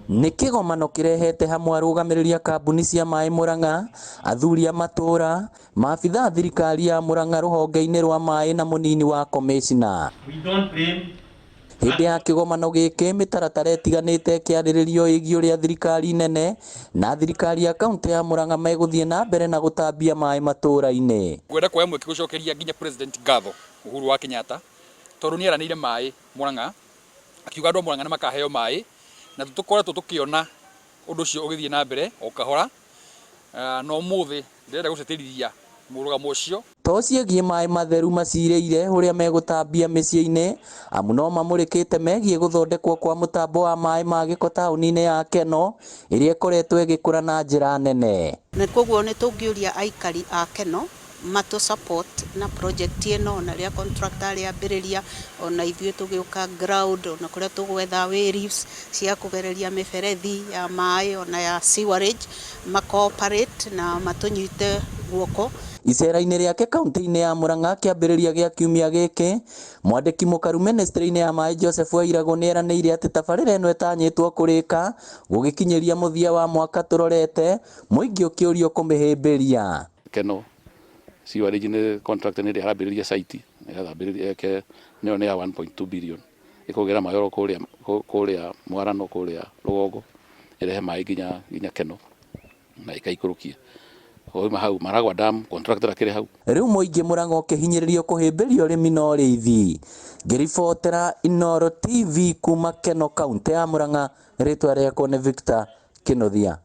Nĩ kĩgomano kĩrehete hamwe arũgamĩrĩri a kambuni cia maaĩ Mũrang'a, athuri a matũũra, maabitha thirikari ya Mũrang'a rũhonge-inĩ rwa maaĩ na mũnini wa komĩcina. Hĩndĩ ya kĩgomano gĩkĩ mĩtaratara ĩtiganĩte ĩkĩarĩrĩrio ĩgiĩ ũrĩa thirikari nene na thirikari ya kaũntĩ ya Mũrang'a megũthiĩ na mbere na gũtambia maaĩ matũũra-inĩ. Ngwenda kuoya mweke gũcokeria nginya President Ngatho Uhuru wa Kenyatta tondũ nĩ eranĩire maaĩ Mũrang'a, akiuga andũ a Mũrang'a nĩ makaheo maaĩ, na tũkoretwo tũkĩona ũndũ ũcio ũgĩthiĩ na mbere o kahora, no mũthĩ ndĩrenda gũcĩtĩrithia mũrũgamo ũcio. To ciĩgiĩ maaĩ matheru macirĩire ũrĩa megũtambia mĩciĩ-inĩ, amu no mamũrĩkĩte megiĩ gũthondekwo kwa mũtambo wa maaĩ ma gĩko taũni-inĩ ya Keno ĩrĩa ĩkoretwo ĩgĩkũra na njĩra nene. Na koguo nĩ tũngĩũria aikari a Keno matũ support na project ĩno, na rĩa contractor rĩambĩrĩria, ona ithuĩ tũgĩũka ground, ona kũrĩa tũgwetha reefs cia kũgereria mĩberethi ya maaĩ ona ya sewerage, cooperate na matũnyite guoko. Icera-inĩ rĩake kaũntĩ-inĩ ya Mũrang'a kĩambĩrĩria gĩa kiumia gĩkĩ, mwandĩki mũkaru ministry-inĩ ya maaĩ Joseph Wairagũ nĩ eranĩire atĩ tabarĩra ĩno ĩtanyĩtwo kũrĩka gũgĩkinyĩria mũthia wa mwaka tũrorete, mũingĩ ũkĩũrio kũmĩhĩmbĩria. Keno sewerage nĩ contractor nĩ arambĩrĩria site nĩyo nĩ ya 1.2 billion ĩkũgera maaĩ oro kũrĩa Mwarano kũrĩa rũgongo ĩrehe maaĩ nginya Keno na ĩkaikũrũkia oima hau Maragwa Dam contractor akĩrĩ hau. Rĩu mũingĩ Mũrang'a ũkĩhinyĩrĩrio kũhĩmbĩria ũrĩmi na ũrĩithi. Ngĩribotera Inooro TV kuma Keno kaũntĩ ya Mũrang'a, rĩtwa rĩakwa nĩ Victor Kĩnothia.